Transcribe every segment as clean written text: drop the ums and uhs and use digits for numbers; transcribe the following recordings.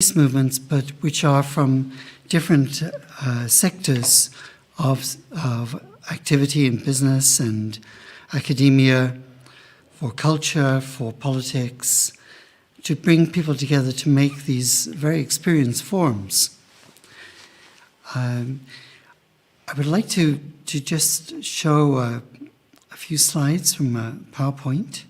peace movements, but which are from different sectors of activity in business and academia, for culture, for politics, to bring people together to make these very experienced forums. I would like to just show a few slides from PowerPoint.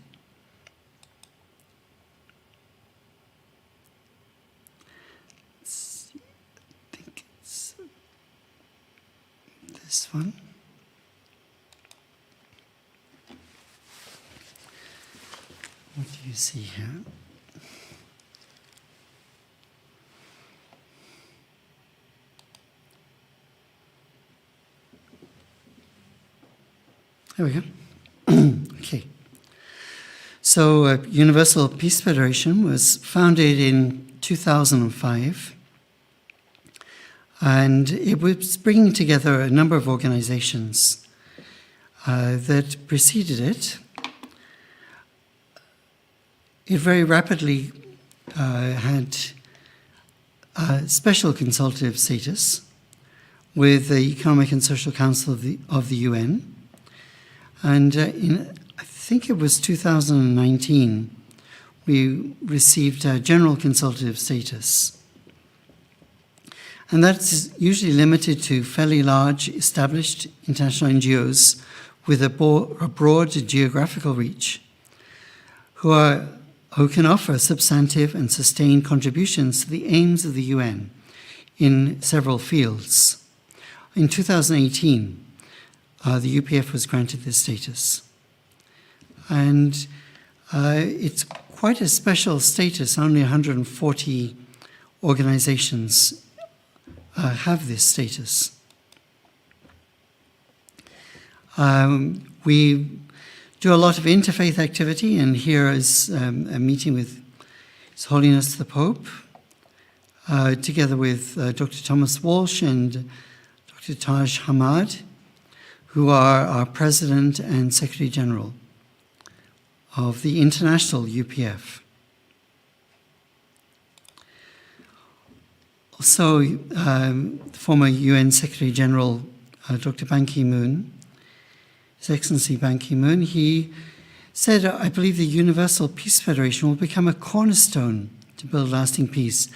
I think it's this one. What do you see here? There we go. Okay. So Universal Peace Federation was founded in 2005, and it was bringing together a number of organizations that preceded it. It very rapidly had special consultative status with the Economic and Social Council of the UN. And I think it was 2019, we received general consultative status. And that's usually limited to fairly large established international NGOs with a broad geographical reach, who can offer substantive and sustained contributions to the aims of the UN in several fields. In 2018, the UPF was granted this status. And it's quite a special status. Only 140 organizations have this status. We do a lot of interfaith activity, and here is a meeting with His Holiness the Pope, together with Dr. Thomas Walsh and Dr. Taj Hamad, who are our President and Secretary General of the International UPF. Also, former UN Secretary General Dr. Ban Ki-moon, His Excellency Ban Ki-moon, he said, I believe the Universal Peace Federation will become a cornerstone to build lasting peace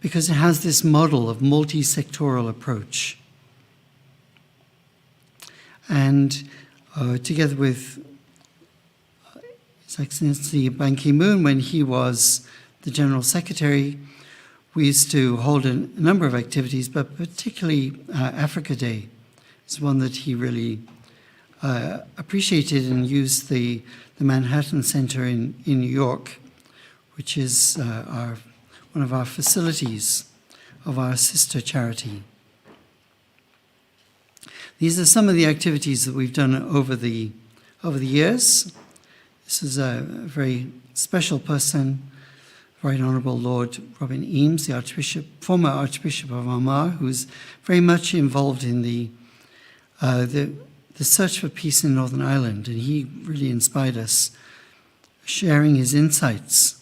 because it has this model of multi-sectoral approach. And together with His Excellency Ban Ki-moon, when he was the General Secretary, we used to hold a number of activities, but particularly Africa Day is one that he really appreciated and used the Manhattan Center in New York, which is one of our facilities of our sister charity. These are some of the activities that we've done over the years. This is a very special person, Right Honourable Lord Robin Eames, the former Archbishop of Armagh, who's very much involved in the search for peace in Northern Ireland, and he really inspired us, sharing his insights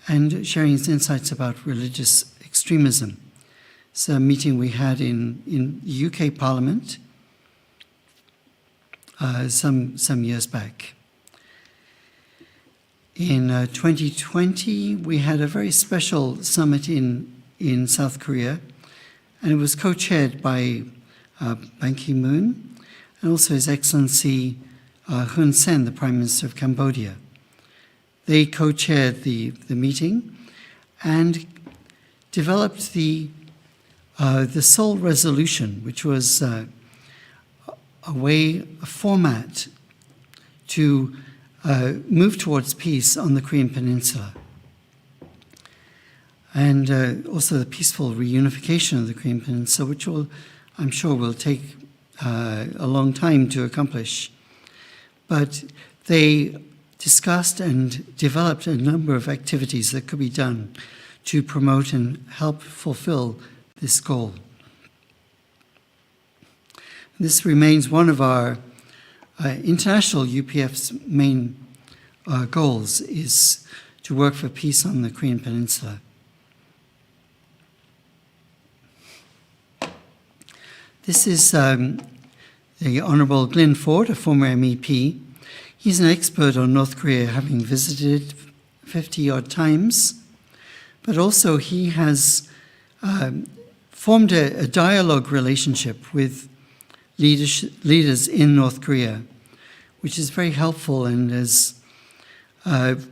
about religious extremism. It's a meeting we had in the UK Parliament some years back. In 2020, we had a very special summit in South Korea, and it was co-chaired by Ban Ki-moon and also His Excellency Hun Sen, the Prime Minister of Cambodia. They co-chaired the meeting and developed the Seoul Resolution, which was a format to move towards peace on the Korean Peninsula, and also the peaceful reunification of the Korean Peninsula, which I'm sure will take a long time to accomplish. But they discussed and developed a number of activities that could be done to promote and help fulfill this goal. This remains one of our international UPF's main goals, is to work for peace on the Korean Peninsula. This is the Honourable Glyn Ford, a former MEP. He's an expert on North Korea, having visited 50-odd times, but also he has formed a dialogue relationship with leaders in North Korea, which is very helpful and has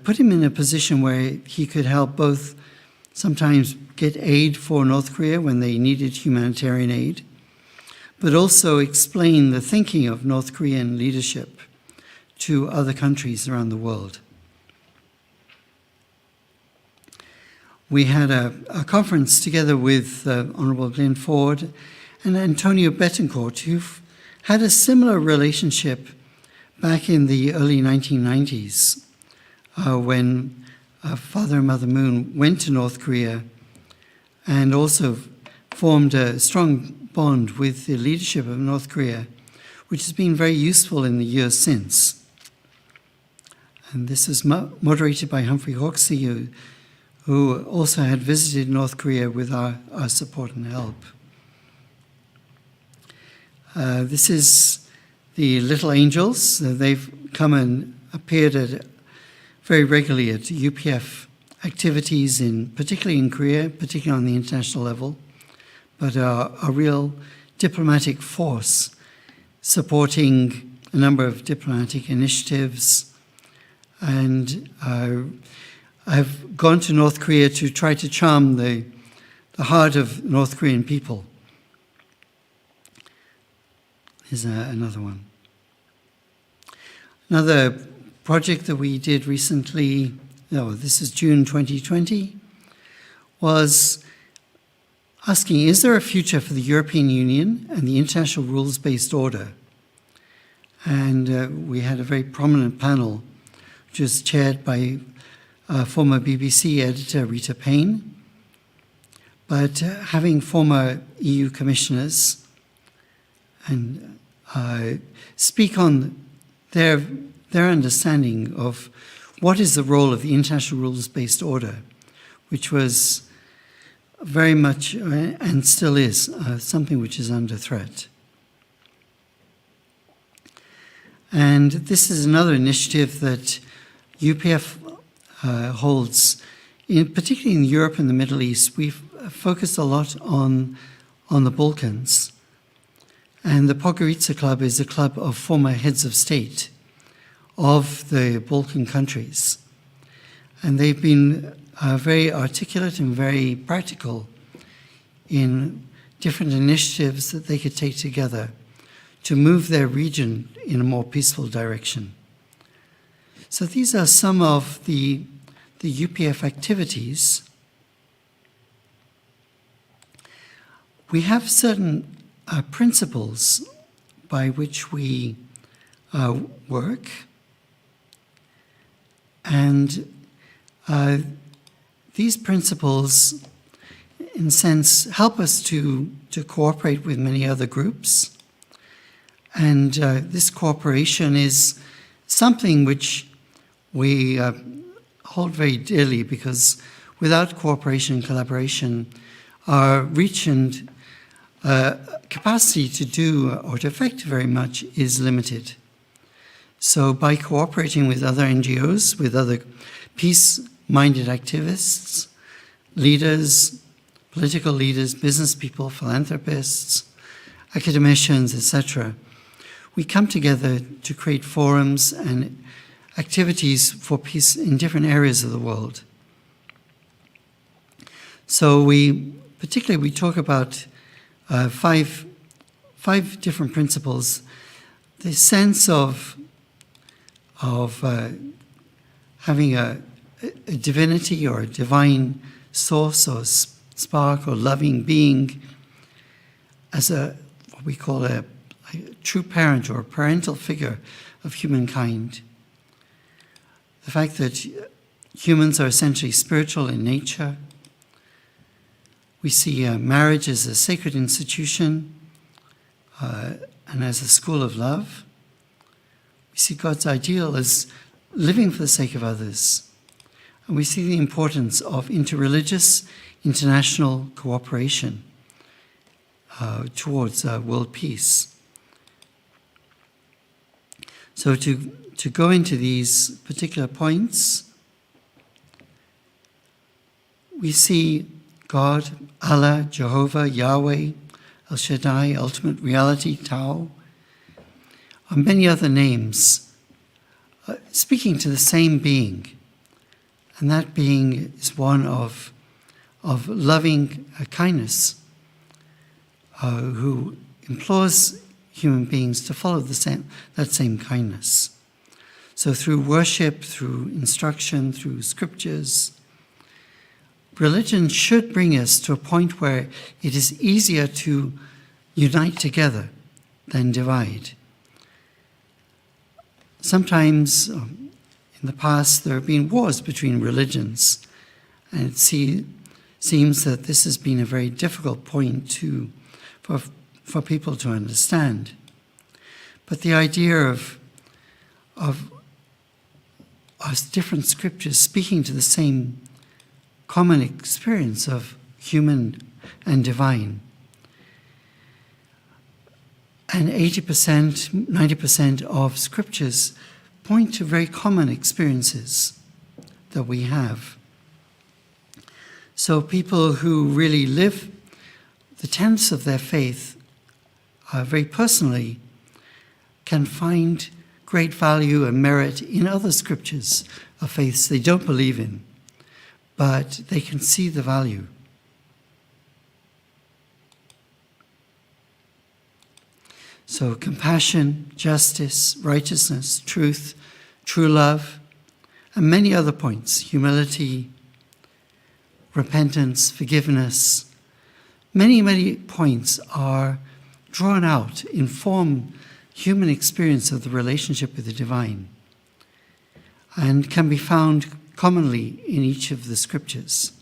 put him in a position where he could help both sometimes get aid for North Korea when they needed humanitarian aid, but also explain the thinking of North Korean leadership to other countries around the world. We had a conference together with Honourable Glyn Ford and Antonio Betancourt, who've had a similar relationship back in the early 1990s when Father and Mother Moon went to North Korea and also formed a strong bond with the leadership of North Korea, which has been very useful in the years since. And this was moderated by Humphrey Hoxie, who also had visited North Korea with our support and help. This is the Little Angels. They've come and appeared very regularly at UPF activities, particularly in Korea, particularly on the international level, but are a real diplomatic force supporting a number of diplomatic initiatives. And I've gone to North Korea to try to charm the heart of North Korean people. Here's another one. Another project that we did recently, this is June 2020, was asking, is there a future for the European Union and the international rules-based order? And we had a very prominent panel, which was chaired by former BBC editor Rita Payne, but having former EU commissioners and speak on their understanding of what is the role of the international rules-based order, which was very much, and still is, something which is under threat. And this is another initiative that UPF holds, particularly in Europe and the Middle East. We've focused a lot on the Balkans. And the Podgorica Club is a club of former heads of state of the Balkan countries. And they've been very articulate and very practical in different initiatives that they could take together to move their region in a more peaceful direction. So these are some of the UPF activities. We have certain principles by which we work, and these principles, in a sense, help us to cooperate with many other groups. And this cooperation is something which we hold very dearly, because without cooperation and collaboration, our reach and capacity to do or to affect very much is limited. So by cooperating with other NGOs, with other peace-minded activists, leaders, political leaders, business people, philanthropists, academicians, etc., we come together to create forums and activities for peace in different areas of the world. So we talk about five different principles. The sense of having a divinity or a divine source or spark or loving being as what we call a true parent or a parental figure of humankind. The fact that humans are essentially spiritual in nature. We see marriage as a sacred institution and as a school of love. We see God's ideal as living for the sake of others. And we see the importance of interreligious, international cooperation towards world peace. So to go into these particular points, we see God, Allah, Jehovah, Yahweh, El Shaddai, Ultimate Reality, Tao, or many other names, speaking to the same being. And that being is one of loving kindness, who implores human beings to follow that same kindness. So through worship, through instruction, through scriptures, religion should bring us to a point where it is easier to unite together than divide. Sometimes in the past there have been wars between religions, and it seems that this has been a very difficult point for people to understand. But the idea of us different scriptures speaking to the same common experience of human and divine. And 80%, 90% of scriptures point to very common experiences that we have. So people who really live the tenets of their faith very personally can find great value and merit in other scriptures of faiths they don't believe in, but they can see the value. So compassion, justice, righteousness, truth, true love, and many other points, humility, repentance, forgiveness, many points are drawn out, inform human experience of the relationship with the divine, and can be found commonly in each of the scriptures.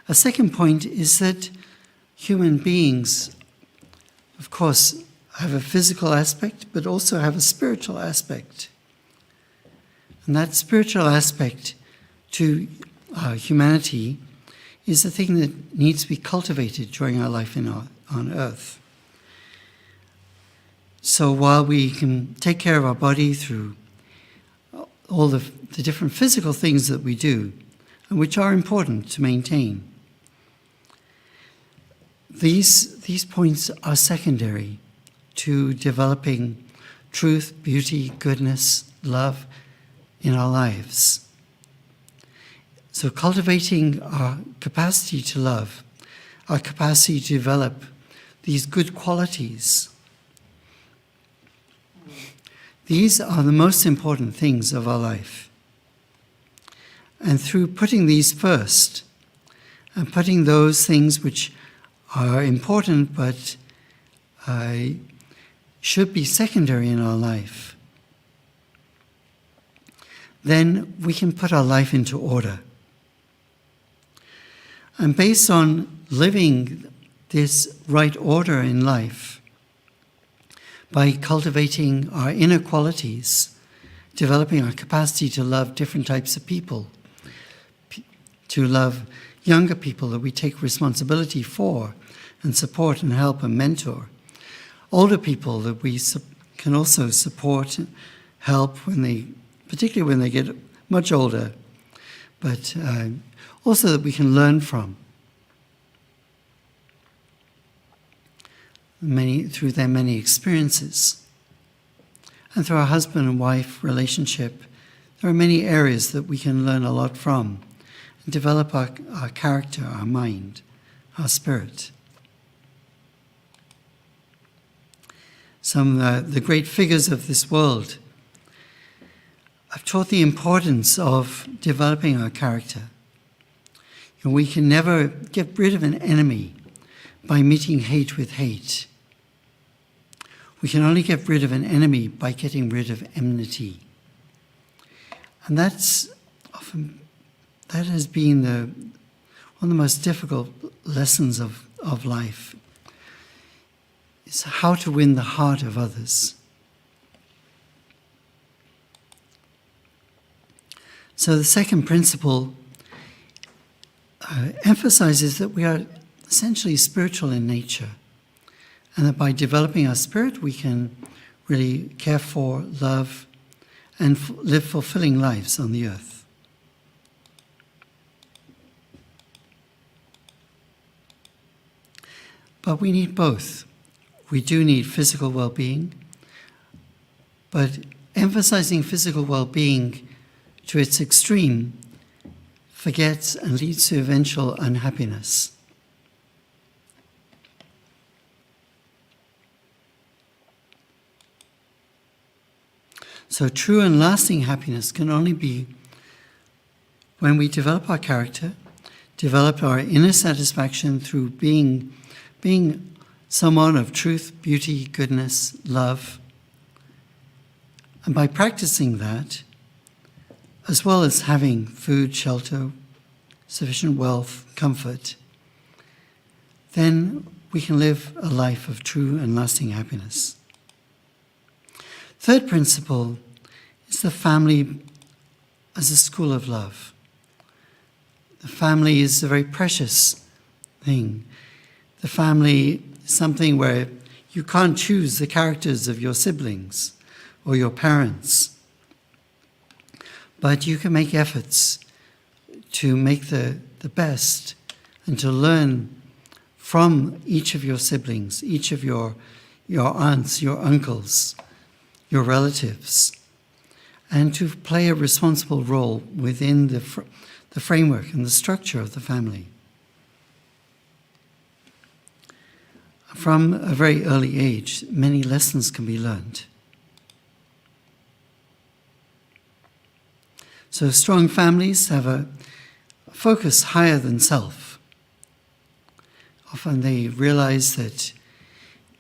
A second point is that human beings, of course, have a physical aspect, but also have a spiritual aspect. And that spiritual aspect to humanity is the thing that needs to be cultivated during our life on earth. So while we can take care of our body through all the different physical things that we do, and which are important to maintain, these points are secondary to developing truth, beauty, goodness, love in our lives. So cultivating our capacity to love, our capacity to develop these good qualities, these are the most important things of our life. And through putting these first, and putting those things which are important but should be secondary in our life, then we can put our life into order. And based on living this right order in life, by cultivating our inner qualities, developing our capacity to love different types of people, to love younger people that we take responsibility for and support and help and mentor, older people that we can also support and help particularly when they get much older, but also that we can learn from through their many experiences. And through our husband and wife relationship, there are many areas that we can learn a lot from and develop our character, our mind, our spirit. Some of the great figures of this world have taught the importance of developing our character. And we can never get rid of an enemy by meeting hate with hate. We can only get rid of an enemy by getting rid of enmity. And that has been one of the most difficult lessons of life, is how to win the heart of others. So the second principle emphasizes that we are essentially spiritual in nature, and that by developing our spirit, we can really care for, love, and live fulfilling lives on the earth. But we need both. We do need physical well-being, but emphasizing physical well-being to its extreme forgets and leads to eventual unhappiness. So true and lasting happiness can only be when we develop our character, develop our inner satisfaction through being someone of truth, beauty, goodness, love. And by practicing that, as well as having food, shelter, sufficient wealth, comfort, then we can live a life of true and lasting happiness. Third principle is the family as a school of love. The family is a very precious thing. The family is something where you can't choose the characters of your siblings or your parents, but you can make efforts to make the best and to learn from each of your siblings, each of your aunts, your uncles, your relatives, and to play a responsible role within the framework and the structure of the family. From a very early age, many lessons can be learned. So strong families have a focus higher than self. Often they realize that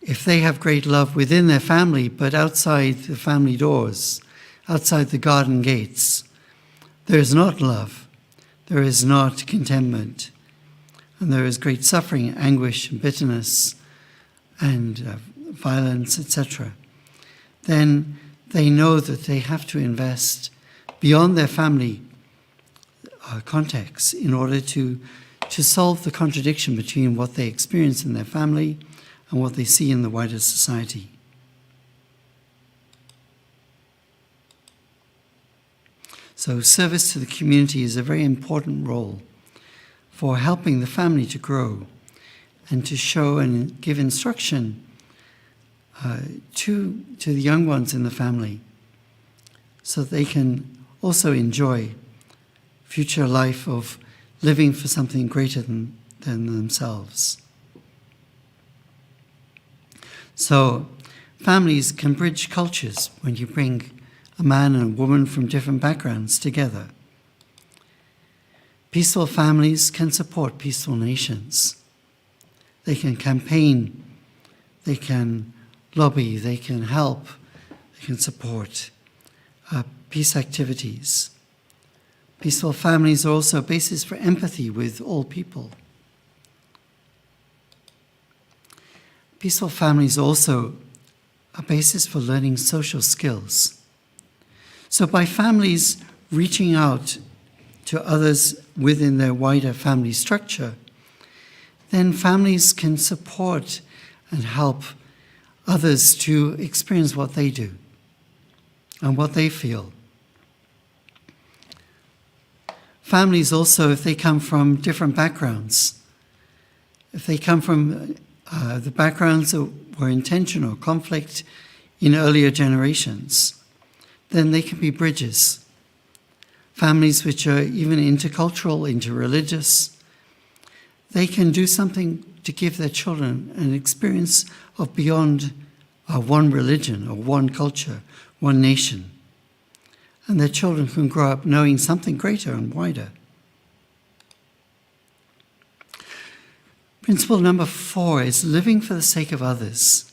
if they have great love within their family, but outside the family doors, outside the garden gates, there is not love, there is not contentment, and there is great suffering, anguish, and bitterness, and violence, etc., then they know that they have to invest beyond their family context in order to solve the contradiction between what they experience in their family and what they see in the wider society. So service to the community is a very important role for helping the family to grow and to show and give instruction to the young ones in the family so that they can also enjoy future life of living for something greater than themselves. So families can bridge cultures when you bring a man and a woman from different backgrounds together. Peaceful families can support peaceful nations. They can campaign, they can lobby, they can help, they can support peace activities. Peaceful families are also a basis for empathy with all people. Peaceful families are also a basis for learning social skills. So by families reaching out to others within their wider family structure, then families can support and help others to experience what they do and what they feel. Families also, if they come from different backgrounds, if they come from the backgrounds that were in tension or conflict in earlier generations, then they can be bridges. Families which are even intercultural, interreligious, they can do something to give their children an experience of beyond one religion or one culture, one nation. And their children can grow up knowing something greater and wider. Principle number 4 is living for the sake of others.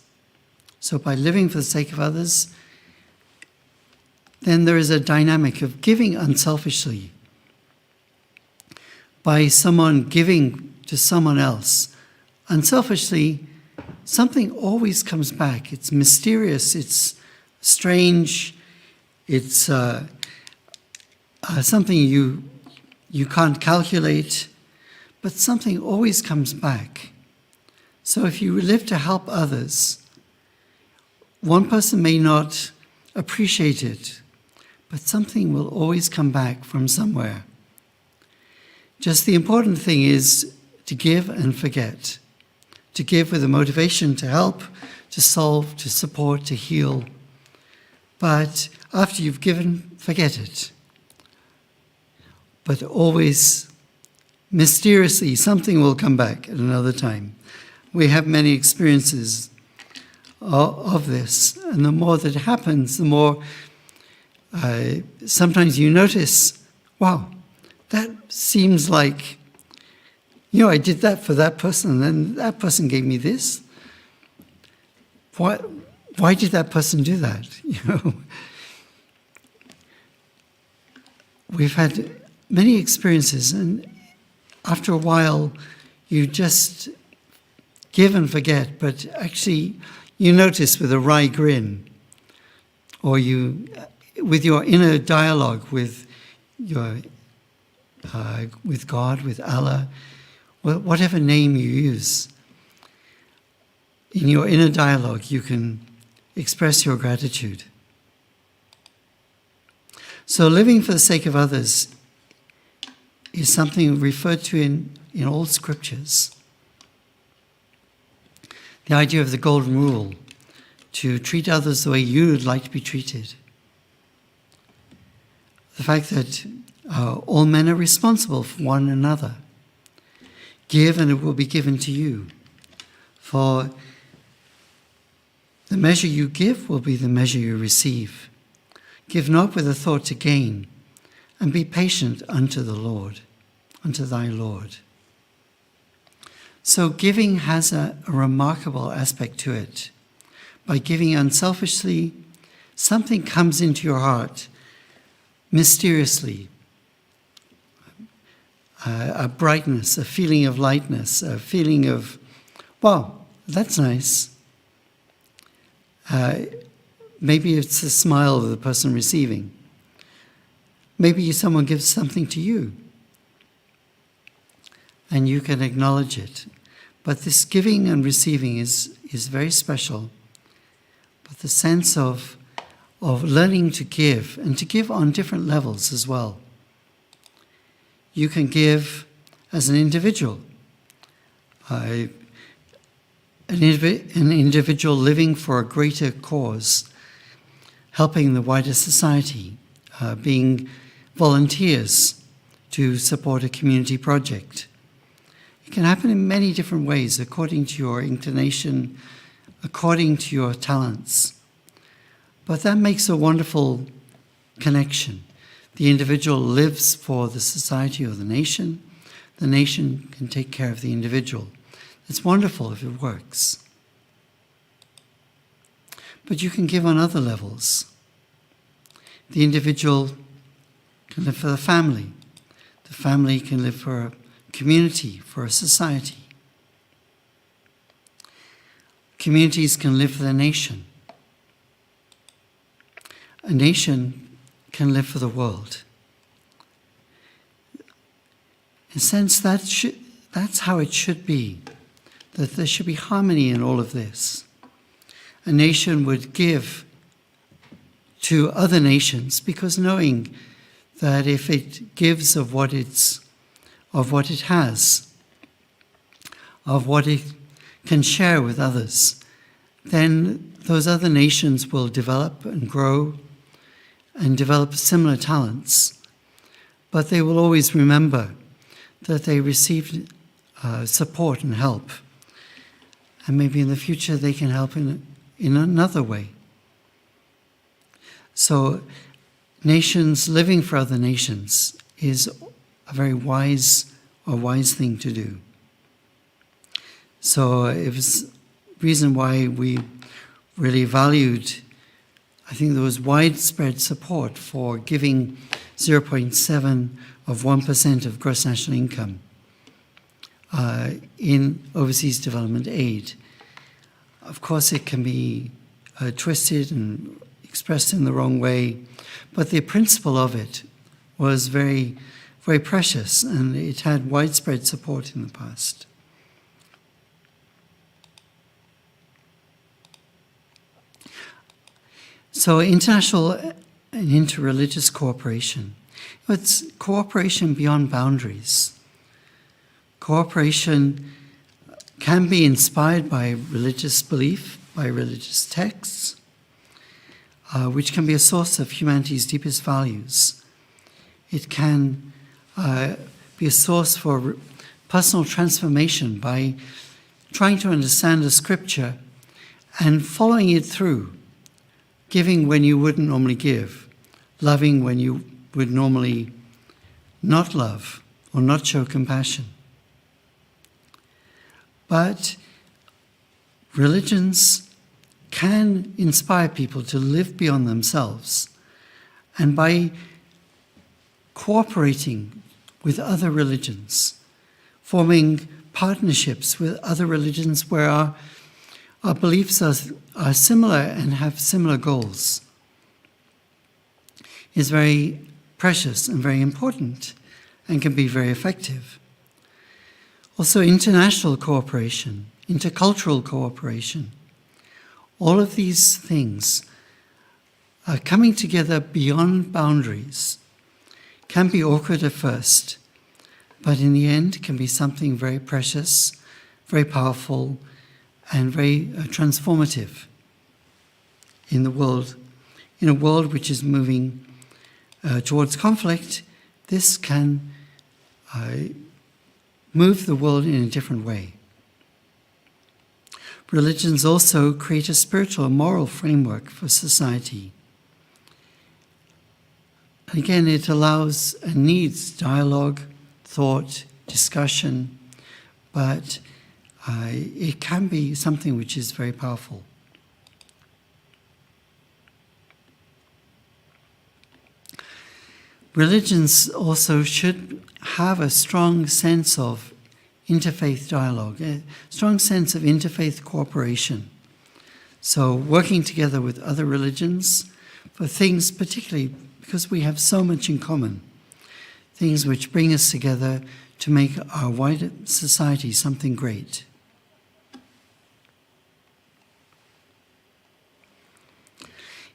So by living for the sake of others, then there is a dynamic of giving unselfishly. By someone giving to someone else, unselfishly, something always comes back. It's mysterious, it's strange, it's something you can't calculate, but something always comes back. So if you live to help others, one person may not appreciate it, but something will always come back from somewhere. Just the important thing is to give and forget. To give with a motivation to help, to solve, to support, to heal. But after you've given, forget it. But always, mysteriously, something will come back at another time. We have many experiences of this, and the more that happens, the more sometimes you notice, wow, that seems like, I did that for that person, and then that person gave me this. Why did that person do that? We've had many experiences, and after a while, you just give and forget, but actually you notice with a wry grin, or with your inner dialogue with God, with Allah, whatever name you use, in your inner dialogue you can express your gratitude. So living for the sake of others is something referred to in all scriptures. The idea of the golden rule, to treat others the way you would like to be treated. The fact that all men are responsible for one another. Give and it will be given to you. For the measure you give will be the measure you receive. Give not with a thought to gain, and be patient unto the Lord, unto thy Lord. So giving has a remarkable aspect to it. By giving unselfishly, something comes into your heart mysteriously. A brightness, a feeling of lightness, a feeling of, wow, that's nice. Maybe it's the smile of the person receiving. Maybe someone gives something to you, and you can acknowledge it. But this giving and receiving is very special. But the sense of learning to give, and to give on different levels as well. You can give as an individual. An individual living for a greater cause, helping the wider society, being volunteers to support a community project. It can happen in many different ways according to your inclination, according to your talents. But that makes a wonderful connection. The individual lives for the society or the nation can take care of the individual. It's wonderful if it works. But you can give on other levels. The individual can live for the family. The family can live for a community, for a society. Communities can live for the nation. A nation can live for the world. In a sense, that's how it should be, that there should be harmony in all of this. A nation would give to other nations because knowing that if it gives of what it has, of what it can share with others, then those other nations will develop and grow and develop similar talents. But they will always remember that they received support and help. And maybe in the future they can help in another way. So nations living for other nations is a very wise thing to do. So it was the reason why we really valued, I think there was widespread support for giving 0.7 of 1% of gross national income in overseas development aid. Of course, it can be twisted and expressed in the wrong way, but the principle of it was very, very precious, and it had widespread support in the past. So international and interreligious cooperation. It's cooperation beyond boundaries. Cooperation can be inspired by religious belief, by religious texts, which can be a source of humanity's deepest values. It can be a source for personal transformation by trying to understand the scripture and following it through, giving when you wouldn't normally give, loving when you would normally not love or not show compassion. But religions can inspire people to live beyond themselves, and by cooperating with other religions, forming partnerships with other religions where our beliefs are similar and have similar goals, is very precious and very important and can be very effective. Also, international cooperation, intercultural cooperation, all of these things are coming together beyond boundaries. Can be awkward at first, but in the end can be something very precious, very powerful, and very transformative in a world which is moving towards conflict. This can move the world in a different way. Religions also create a spiritual and moral framework for society. And again, it allows and needs dialogue, thought, discussion, but it can be something which is very powerful. Religions also should have a strong sense of interfaith dialogue, a strong sense of interfaith cooperation. So working together with other religions for things, particularly because we have so much in common, things which bring us together to make our wider society something great.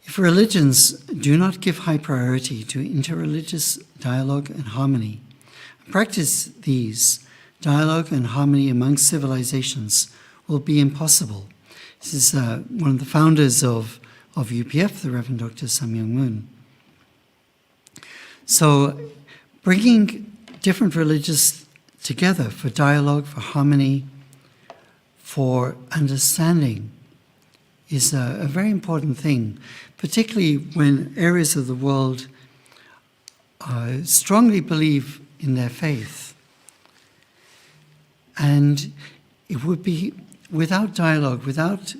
If religions do not give high priority to interreligious dialogue and harmony, practice these, dialogue and harmony amongst civilizations will be impossible. This is one of the founders of UPF, the Reverend Dr. Samyang Moon. So bringing different religions together for dialogue, for harmony, for understanding is a very important thing, particularly when areas of the world strongly believe in their faith. And it would be without dialogue, without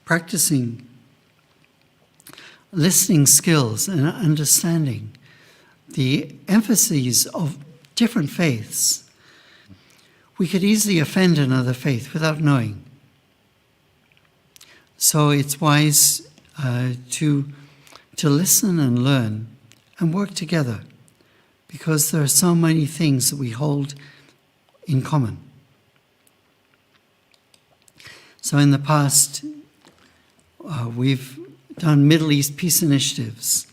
practicing listening skills and understanding the emphases of different faiths, we could easily offend another faith without knowing. So it's wise to listen and learn and work together, because there are so many things that we hold in common. So in the past, we've done Middle East peace initiatives,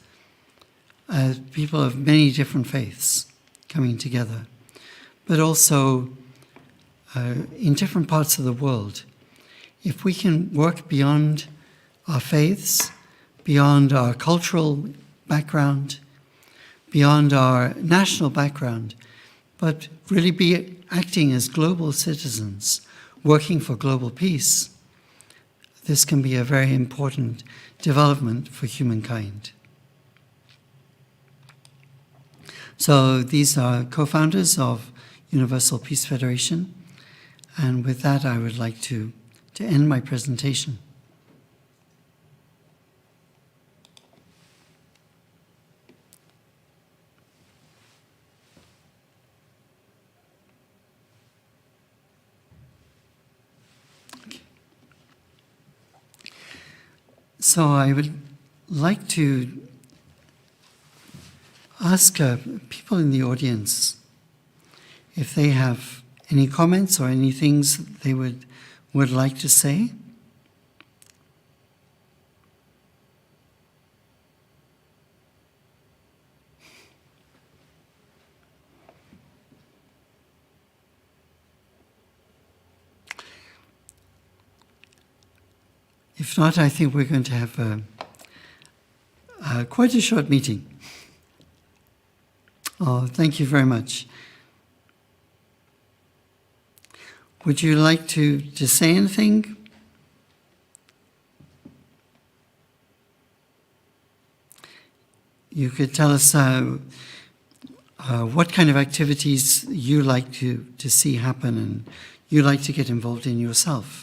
people of many different faiths coming together, but also in different parts of the world. If we can work beyond our faiths, beyond our cultural background, beyond our national background, but really be acting as global citizens, working for global peace, this can be a very important development for humankind. So these are co-founders of Universal Peace Federation, and with that I would like to end my presentation. So I would like to ask people in the audience if they have any comments or any things they would like to say. If not, I think we're going to have quite a short meeting. Oh, thank you very much. Would you like to say anything? You could tell us what kind of activities you like to see happen and you like to get involved in yourself.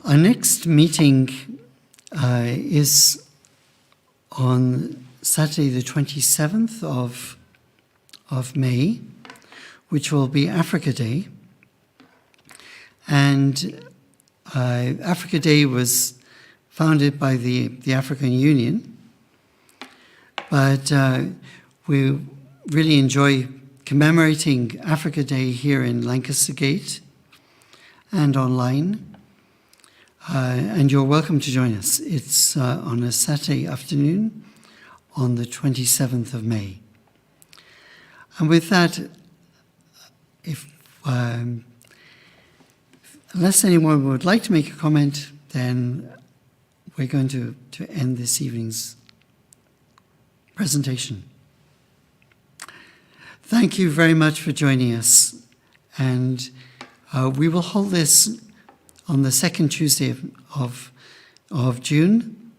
Our next meeting is on Saturday the 27th of May, which will be Africa Day. And Africa Day was founded by the African Union, but we really enjoy commemorating Africa Day here in Lancaster Gate and online. And you're welcome to join us. It's on a Saturday afternoon on the 27th of May. And with that, unless anyone would like to make a comment, then we're going to end this evening's presentation. Thank you very much for joining us. And we will hold this on the second Tuesday of June,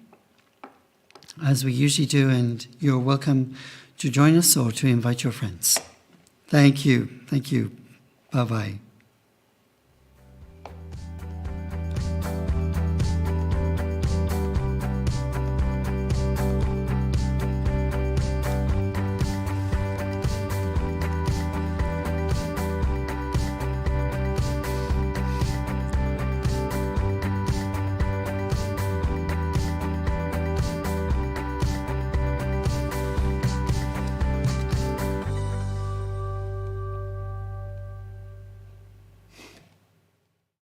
as we usually do, and you're welcome to join us or to invite your friends. Thank you. Thank you. Bye-bye.